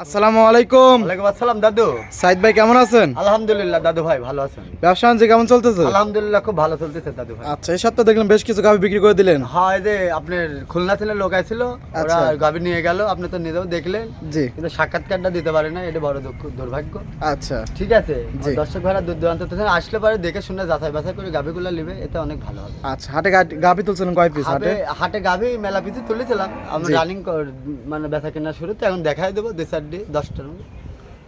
আসসালামু আলাইকুম। ওয়ালাইকুম আসসালাম দাদু। সাইদ ভাই কেমন আছেন? আলহামদুলিল্লাহ দাদু ভাই ভালো আছেন? ব্যবসা বাণিজ্য কেমন চলতেছে? আলহামদুলিল্লাহ খুব ভালো চলতেছে দাদু ভাই। আচ্ছা, এই সপ্তাহে দেখলাম বেশ কিছু গাভী বিক্রি করে দিলেন। হ্যাঁ, এই যে আপনার খুলনা থেকে লোক আইছিল, ওরা আচ্ছা। গাভী নিয়ে গেল, আপনি তো নিজেও দেখলেন। জি। কিন্তু সাক্ষাৎকারটা দিতে পারে না, এটা বড় দুঃখ, দুর্ভাগ্য। আচ্ছা, ঠিক আছে, জি। দর্শক ভাইরা দূর দূরান্ত থেকে আসলে পারে দেখে শুনে যাচাই বাছাই করে গাভীগুলো নেবে, এতে অনেক ভালো হবে। আচ্ছা, হাটে গাভী তুলছিলেন কয় পিস হাটে? হাটে গাভী মেলা পিছু তুলেছিলাম আমরা, জি। রানিং মানে বেচা কেনার শুরুতে। এখন দেখাই দেবো 2-4 মধ্যে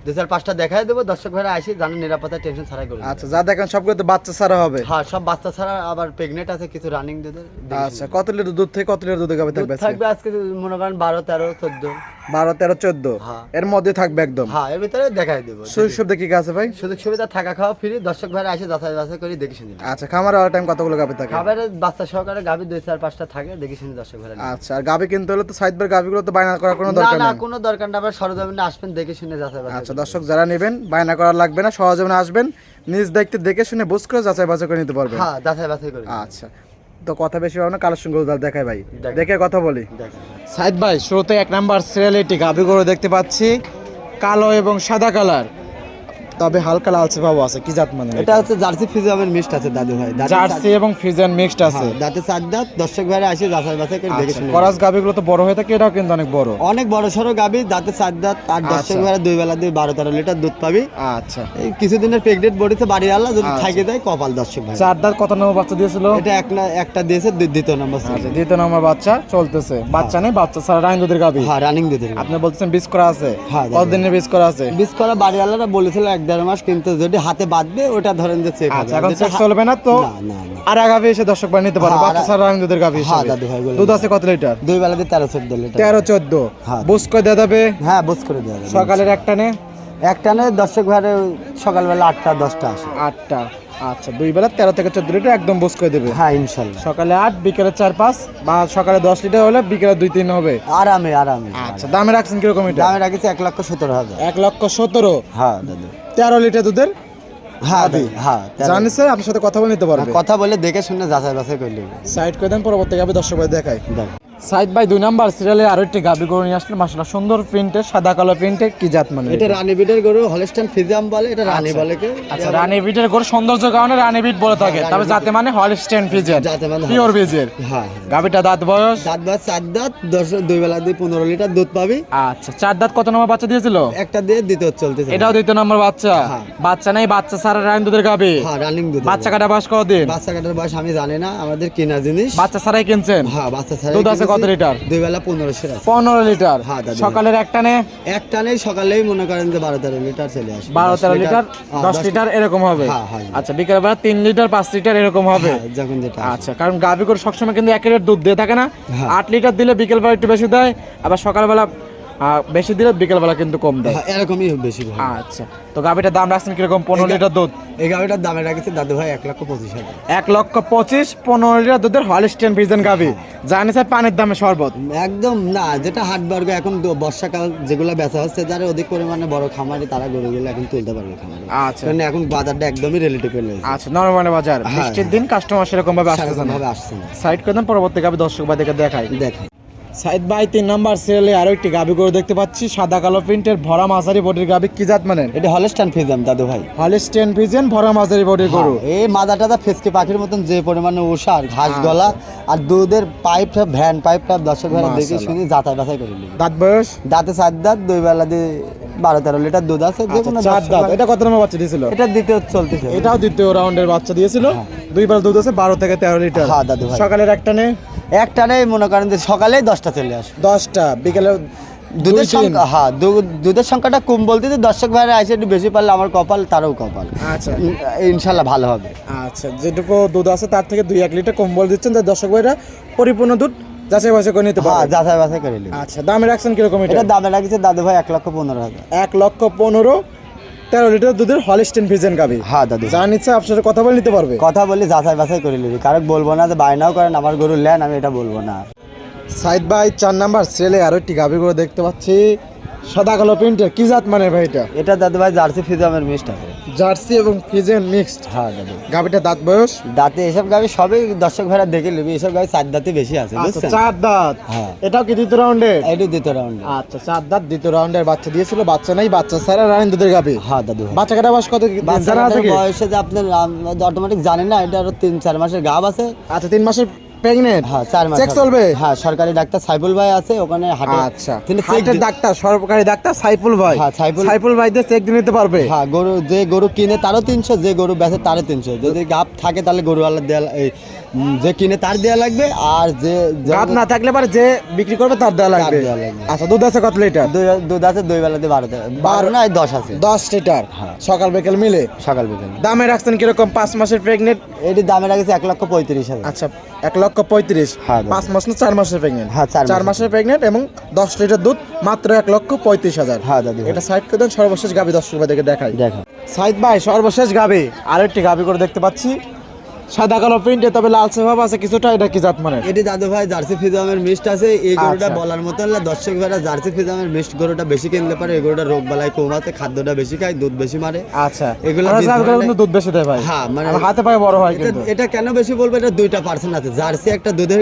2-4-5টা দেখাই দেবো, দর্শক ভাইরা আসি জানেন, নিরাপত্তা টেনশন ছাড়াই করে আচ্ছা, যা দেখেন সবগুলো তো বাচ্চা ছাড়া হবে। হ্যাঁ, সব বাচ্চা ছাড়া, আবার প্রেগনেন্ট আছে কিছু রানিং দুধের। আচ্ছা, কত লিটার দুধ থেকে কত লিটার দুধে গাভী থাকবে আজকে? থাকবে আজকে মনে করেন 12-13-14। 12, 13, 14 হ্যাঁ। এর মধ্যে থাকবে একদম। হ্যাঁ, এর ভিতরে দেখাই দেবো। সুযোগ সুবিধা কি কি আছে ভাই? সুযোগ সুবিধা থাকা খাওয়া ফ্রি, দর্শক ভাইরা আসে যাচাই বাছাই করে দেখে শুনে নেবে। আচ্ছা, খামারে অল টাইম কতগুলো গাভী থাকে? খাবারের বাচ্চা সহকারে গাভী 2-4-5টা থাকে, দেখে শুনে দর্শক ভাইরা নেবে। আচ্ছা, আর গাভী কিনতে হলে তো সাইদ ভাই গাভীগুলো তো বায়না করার কোনো না দরকার না, নেই। কোনো দরকার না, আবার সরজমিনে আসবেন, দেখে শুনে যাচাই বাছাই আচ্ছা, করে দর্শক যারা নেবেন বায়না করার লাগবে না, সহজে আসবেন, নিজ দায়িত্বে দেখে শুনে বুঝ করে যাচাই বাছাই করে নিতে পারবেন। হ্যাঁ, যাচাই বাছাই করে নেবে। আচ্ছা, তো কথা বেশি হবে না, কালেকশন গুলো দেখাই ভাই, দেখাই। দেখে কথা বলি। দেখেন। সাইদ ভাই, শুরুতে 1 নাম্বার সিরিয়ালিটি গাভী গরু দেখতে পাচ্ছি, কালো এবং সাদা কালার, তবে হালকা লালচে ভাব আছে। কি জাত মানে এটা হচ্ছে জার্সি ফিজিয়ামের মিক্সড আছে দাদু ভাই। জার্সি এবং ফ্রিজিয়ান মিক্সড আছে। হ্যাঁ, দাঁতে 4 দাঁত, দর্শক ভাইরা আসে যাচাই বাছাই করে দেখে আচ্ছা, শুনে করাস গাভীগুলো তো বড় হয়ে থাকে, এটাও কিন্তু অনেক বড়। অনেক বড় সড়ো গাভী, দাঁতে 4 দাঁত, আর দর্শক আচ্ছা। ভাইরা 2 বেলা দিয়ে 12-13 লিটার দুধ পাবি। আচ্ছা, এই কিছুদিনের প্রেগনেন্ট বডিতে বাড়ি আল্লাহ যদি আচ্ছা। থাকে দেয় কপাল দর্শক ভাই। 4 দাঁত কত নম্বর বাচ্চা দিয়েছিল? এটা একটা দিয়েছে, দ্বিতীয় নম্বর ছিল। আচ্ছা, দ্বিতীয় নম্বর বাচ্চা চলতেছে, বাচ্চা নেই, বাচ্চা ছাড়া রাইন দুধের গাভী। হ্যাঁ, রানিং দিতে আপনি বলতেছেন বীজ করা আছে? হ্যাঁ, কতদিনের বীজ করা আছে? বিশ করা বাড়ি আল্লাহরা বলেছিল 1-1.5 মাস, কিন্তু যদি হাতে বাঁধবে ওটা ধরেন যে চেক হবে। আচ্ছা, এখন যেটা চেক চলবে না তো? না না না। আর গাভী এসে দর্শক ভাই নিতে পারবে, হ্যাঁ, বাচ্চা ছাড়া রাইন দুধের গাভী হ্যাঁ হিসেবে। দাদু ভাই বলে দুধ আছে কত লিটার? 2 বেলা দিয়ে 13-14 লিটার। 13-14 হ্যাঁ। বুঝ করে দেওয়া যাবে? হ্যাঁ, বুঝ করে দেওয়া যাবে। সকালের একটানে একটানে দর্শক ভাইরা সকালবেলা 8টা-10টা আসে। 8টা। আচ্ছা, 2 বেলা 13 থেকে 14 লিটার একদম বুঝ করে দেবে। হ্যাঁ, ইনশাল্লাহ। সকালে 8, বিকেলে 4-5, বা সকালে 10 লিটার হলে বিকেলে 2-3 হবে। আরামে আরামে। আচ্ছা, দামে রাখছেন কিরকম এটা? দামে রাখেছি 1,17,000। 1,17,000। হ্যাঁ দাদু। 13 লিটার দুধের হ্যাঁ গাভী। দাদু, হ্যাঁ জানিস আপনার সাথে কথা বলে নিতে পারবে। কথা বলে দেখে শুনে যাচাই বাছাই করে নেবে। সাইড করে দেন, পরবর্তী গাভী দর্শক ভাই দেখায়। দেখ, সাইদ ভাই 2 নাম্বার সিরিয়ালে আরো একটি গাভী গরু নিয়ে আসলেন, মাশাআল্লাহ সুন্দর প্রিন্টের, সাদা কালো প্রিন্টের। কি জাত মানে এটা রানী বিটের গরু, হলস্টাইন ফ্রিজিয়াম বলে, এটা রানী বলে কে। আচ্ছা, রানী বিটের গরু সৌন্দর্য কারণে রানী বিট বলে থাকে, তবে জাতে মানে হলস্টাইন ফ্রিজিয়ান, যাতে মানে পিওর বীজের। হ্যাঁ, গাভীটা দাঁত বয়স? দাঁত বাদ 4 দাঁত, 2 বেলা দিয়ে 15 লিটার দুধ পাবি। আচ্ছা, 4 দাঁত কত নম্বর বাচ্চা দিয়েছিল? একটা দিয়ে দ্বিতীয় চলতেছে। এটাও 2 নম্বর বাচ্চা। হ্যাঁ। বাচ্চা নেই, বাচ্চা ছাড়া রানী দুধের গাভী। হ্যাঁ, রানিং দুধ। বাচ্চা কাটা বয়স কতদিন? বাচ্চা কাটার বয়স আমি জানি না, আমাদের কেনা জিনিস। বাচ্চা ছাড়াই কিনছেন? হ্যাঁ, বাচ্চা ছাড়া। দুধ আছে কত লিটার? 2 বেলা 1500 আছে। 15 লিটার। হ্যাঁ, দাদু। সকালের একটানে একটা নেই, সকালেই মনে করেন যে 12-13 লিটার চলে আসবে। 12-13 লিটার, 10 লিটার এরকম হবে। হ্যাঁ, হ্যাঁ। আচ্ছা, বিকেল বেলা 3 লিটার 5 লিটার এরকম হবে। হ্যাঁ, যখন যেটা আসে। আচ্ছা, কারণ গাভী গরু সবসময় কিন্তু 1 লিটার দুধ দিয়ে থাকে না। হ্যাঁ। 8 লিটার দিলে বিকেল বেলা একটু বেশি দেয়, আবার সকালবেলা বেশি দিলে বিকেল বেলা কিন্তু কম দেয়। হ্যাঁ, এরকমই বেশি ভালো। আচ্ছা, তো গাভীটার দাম রাখছেন কিরকম? 15 লিটার দুধ। এই গাড়িটার দামে রাখেছে দাদু ভাই 1,25,000। 1,25,000, 15 লিটার দুধের হলস্টাইন ফ্রিজিয়ান গাভী, জানি স্যার পানির দামে শরবত। একদম না, যেটা হাট বর্গ এখন বর্ষাকাল যেগুলো বেচা হচ্ছে, যারা অধিক পরিমাণে বড় খামারি তারা গরুগুলো এখন তুলতে পারবে খামারে। আচ্ছা। কারণ এখন বাজারটা একদমই রিলেটিভ হয়ে গেছে। আচ্ছা, নরমাল বাজার, হ্যাঁ, বৃষ্টির দিন কাস্টমার সেরকম ভাবে আসতেছে সেরকম না। ভাবে আসছে না। সাইড করে দেন, পরবর্তী গাভী দর্শক ভাইদেরকে দেখাই। দেখেন, সাইদ ভাই 3 নাম্বার সিরিয়ালে আরো একটি গাভী গরু দেখতে পাচ্ছি, সাদা কালো প্রিন্টের, ভরা মাঝারি বডির গাভী। কি জাত মানে? এটা হলস্টাইন ফ্রিজিয়াম দাদু ভাই। হলস্টাইন ফ্রিজিয়ান, ভরা মাঝারি বডির গরু। এই মাদাটা ফেসকে পাখির মতন যে পরিমাণে ওষার ঘাস গলা, আর দুধের পাইপটা ভ্যান পাইপটা দর্শক ভাইরা দেখে শুনে যাচাই বাছাই করে নেবে। দাঁত বয়স? দাঁতে 4 দাঁত, 2 বেলা দিয়ে 12-13 লিটার দুধ আছে। যে কোনো 4 দাঁত। এটা কত নম্বর বাচ্চা দিয়েছিল? এটা দ্বিতীয় চলতেছে। এটাও দ্বিতীয় রাউন্ডের বাচ্চা দিয়েছিল। 2 বার দুধ আছে, 12 থেকে 13 লিটার। হ্যাঁ দাদু ভাই। সকালের একটানে একটা নেই, মনে করেন যে সকালেই 10টা চলে আসবে। 10টা, বিকেলে দুধের সংখ্যা, হ্যাঁ দুধের সংখ্যাটা কম বলতে যে দর্শক ভাইরা আসে একটু বেশি পারলে আমার কপাল, তারও কপাল। আচ্ছা ইনশাল্লাহ ভালো হবে। আচ্ছা, যেটুকু দুধ আছে তার থেকে 2-1 লিটার কম বল দিচ্ছেন, যে দর্শক ভাইরা পরিপূর্ণ দুধ যাচাই বাছাই করে নিতে হ্যাঁ, পারবে। যাচাই বাছাই করে নেবে। আচ্ছা, দামে রাখছেন কিরকম এটা? এটা দামে রাখছে দাদু ভাই 1,15,000। 1,15,000, 13 লিটার দুধের হলস্টাইন ফ্রিজিয়ান গাভী। হ্যাঁ দাদু, যার ইচ্ছা আপনার সাথে কথা বলে নিতে পারবে। কথা বলে যাচাই বাছাই করে নেবে, কারণ বলবো না যে বায়নাও করেন আমার গরু লেন, আমি এটা বলবো না। সাইদ ভাই 4 নাম্বার সিরিয়ালে আরো একটি গাভী গরু দেখতে পাচ্ছি, সাদা কালো প্রিন্টের কি জাত মানে ভাই এটা? এটা দাদু ভাই জার্সি ফিজামের মিক্সড আছে। জার্সি এবং ফিজিয়ান মিক্সড। হ্যাঁ দাদু। গাবিটা দাঁত বয়স? দাঁতে এসব গাবি সবই দর্শক ভাইরা দেখে নেবে, এসব গাবি 4 দাঁতে বেশি আছে আচ্ছা বুঝছেন। 4 দাঁত। হ্যাঁ। এটাও কি দ্বিতীয় রাউন্ডে? এইটু দ্বিতীয় রাউন্ডে। আচ্ছা 4 দাঁত দ্বিতীয় রাউন্ডের বাচ্চা দিয়েছিল, বাচ্চা নাই, বাচ্চা ছাড়া রানিং দুধের গাবি। হ্যাঁ দাদু। বাচ্চা কাটা বয়স কত জানা আছে কি? বয়সে যে আপনার অটোমেটিক জানেন না, এটা আরো 3-4 মাসের গাব আছে। আচ্ছা 3 মাসের প্রেগন্যান্ট। হ্যাঁ 4 মাস চেক চলবে? হ্যাঁ সরকারি ডাক্তার সাইফুল ভাই আছে ওখানে হাটে। আচ্ছা তিনি হাটের ডাক্তার, সরকারি ডাক্তার সাইফুল ভাই। হ্যাঁ, সাইফুল ভাই দিয়ে চেক দিয়ে নিতে পারবে। হ্যাঁ গরু যে গরু কিনে তারও 300, যে গরু বেচে তারও 300। যদি গাব থাকে তাহলে গরুওয়ালা দেয়া যে কিনে তার দেয়া লাগবে, আর যে গাব না থাকলে পারে যে বিক্রি করবে তার দেওয়া লাগবে। দেয়া লাগবে। আচ্ছা দুধ আছে কত লিটার? দুধ আছে 2 বেলাতে 12 না 10 আছে। 10 লিটার। হ্যাঁ। সকাল বিকেল মিলে। সকাল বিকেল। দামে রাখছেন কিরকম? 5 মাসের প্রেগনেন্ট। এটি দামে রাখছে 1,35,000। আচ্ছা 1,35,000। হ্যাঁ, 5 মাস না 4 মাসের প্রেগনেন্ট? হ্যাঁ, 4 মাসের প্রেগনেন্ট এবং 10 লিটার দুধ, মাত্র 1,35,000। হ্যাঁ দাদু। এটা সাইড করে দেন, সর্বশেষ গাবি দর্শক ভাইদেরকে দেখাই। দেখো সাইদ ভাই সর্বশেষ গাবি আরেকটি গাবি করে দেখতে পাচ্ছি, সাদা কালো প্রিন্টে, তবে লালচে ভাব আছে কিছুটা। এটা কি জাত মানে? এটি দাদু ভাই জার্সি ফিজামের মিক্সড আছে। এই গরুটা আচ্ছা। বলার মতো না, দর্শক ভাইরা জার্সি ফিজামের মিক্সড গরুটা বেশি কিনলে পারে। এই গরুটা রোগ বালাই কম আছে, খাদ্যটা বেশি খায়, দুধ বেশি মারে। আচ্ছা এগুলো আমরা বীজ জাত করে ধরনের- কিন্তু দুধ বেশি দেয় ভাই। হ্যাঁ, মানে আর হাতে পায়ে বড় হয় কিন্তু। এটা কেন বেশি বলবো, এটা 2টা পার্সেন্ট আছে। জার্সি একটা দুধের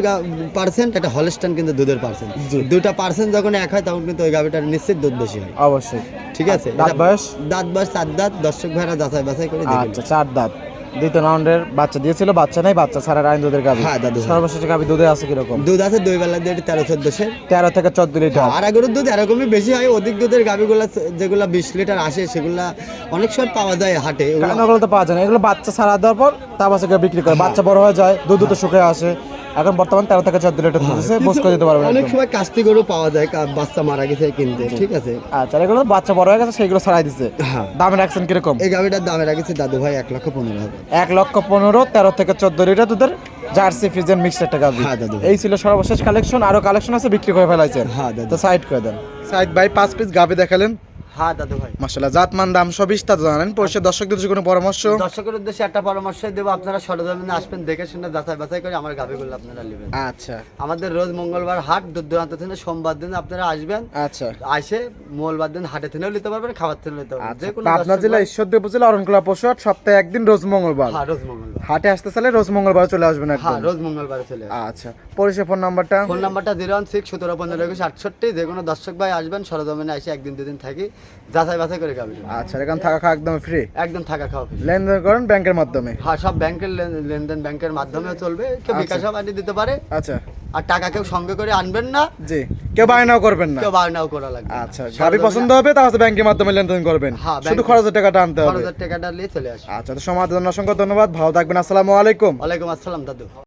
পার্সেন্ট, এটা হলস্টাইন কিন্তু দুধের পার্সেন্ট। জি। 2টা পার্সেন্ট যখন এক হয় তখন কিন্তু ওই গাভিটার নিশ্চিত দুধ বেশি হয়। অবশ্যই। ঠিক আছে। দাঁত এটা- বয়স? দাঁত বয়স 4 দাঁত। দর্শক ভাইরা যাচাই বাছাই করে দেখে আচ্ছা 4 দাঁত। দ্বিতীয় রাউন্ডের বাচ্চা দিয়েছিল, বাচ্চা নাই, বাচ্চা ছাড়া রাইন দুধের গাবি। হ্যাঁ, দাদু। সর্বশেষ গাবি দুধে আছে কিরকম? দুধ আছে 2 বেলা দিয়ে 13-14 13 থেকে 14 লিটার। আর গরুর দুধ এরকমই বেশি হয়। অধিক দুধের গাভিগুলো যেগুলো 20 লিটার আসে সেগুলা অনেক সময় পাওয়া যায় হাটে। এগুলো কানাগুলো তো পাওয়া যায় না, এগুলো বাচ্চা ছাড়া দেওয়ার পর তারপর সেগুলো বিক্রি করে, বাচ্চা বড় হয়ে যায়, দুধ তো শুকিয়ে আসে। এখন বর্তমান 13 থেকে 14 লিটার দুধ দিচ্ছে, বুঝ করে দিতে পারবেন অনেক একদম। সময় কাস্তি গরু পাওয়া যায়, বাচ্চা মারা গেছে কিনতে। ঠিক আছে। আচ্ছা আর এগুলো বাচ্চা বড় হয়ে গেছে, সেগুলো ছাড়াই দিচ্ছে। হ্যাঁ। দামে রাখছেন কিরকম? এই গাভিটার দামে রাখছে দাদু ভাই 1,15,000। 1,15,000, 13 থেকে 14 লিটার দুধের জার্সি ফিজিয়ান মিক্সড একটা গাভি। হ্যাঁ, দাদু। এই ছিল সর্বশেষ কালেকশন, আরো কালেকশন আছে বিক্রি করে ফেলাইছেন। হ্যাঁ, দাদু। তো সাইড করে দেন। সাইড ভাই 5 পিস গাভি দেখালেন, হ্যাঁ দাদু ভাই। মাশাআল্লাহ জাত মান দাম সব বিস্তারিত জানেন। পরিষদ দর্শকদের যদি কোনো পরামর্শ? দর্শকের উদ্দেশ্যে একটা পরামর্শ দেবো, আপনারা সরজমিনে আসবেন, দেখে শুনে যাচাই বাছাই করে আমার গাভিগুলো আপনারা নেবেন। আচ্ছা আমাদের রোজ মঙ্গলবার হাট, দূর দূরান্ত থেকে সোমবার দিন আপনারা আসবেন। আচ্ছা আসে মঙ্গলবার দিন হাটে থেকেও নিতে পারবেন, খাবার থেকেও নিতে পারবেন। যে কোনো পাবনা জেলা ঈশ্বরদী উপজেলা অরণকুলা পশু হাট, সপ্তাহে একদিন রোজ মঙ্গলবার। হ্যাঁ রোজ মঙ্গলবার। হাটে আসতে চাইলে রোজ মঙ্গলবার চলে আসবেন হ্যাঁ একদম। রোজ মঙ্গলবার চলে আসবেন। আচ্ছা পরিষেবা ফোন নাম্বারটা? ফোন নাম্বারটা 016-17-15-21-68। যে কোনো দর্শক ভাই আসবেন, সরজমিনে এসে একদিন দুদিন থাকি, যাচাই বাছাই করে গাভি নেবেন। আচ্ছা এখানে থাকা খাওয়া একদম ফ্রি? একদম থাকা খাওয়া free। লেনদেন করেন ব্যাংকের মাধ্যমে? হ্যাঁ সব ব্যাংকের লেনদেন ব্যাংকের মাধ্যমে চলবে। কেউ আচ্ছা। বিকাশও পাঠিয়ে দিতে পারে। আচ্ছা আর টাকা কেউ সঙ্গে করে আনবেন না, জি, কেউ বায়নাও করবেন না? কেউ বায়নাও করা লাগবে না। আচ্ছা গাড়ি পছন্দ হবে তাহলে ব্যাংকের মাধ্যমে লেনদেন করবেন, হ্যাঁ, শুধু ব্যাংকে। খরচের টাকাটা আনতে হবে। খরচের টাকাটা নিয়ে চলে আসবে। আচ্ছা তো সমাজ জন্য অসংখ্য ধন্যবাদ, ভালো থাকবেন, আসসালামু আলাইকুম। ওয়ালাইকুম আসসালাম দাদু।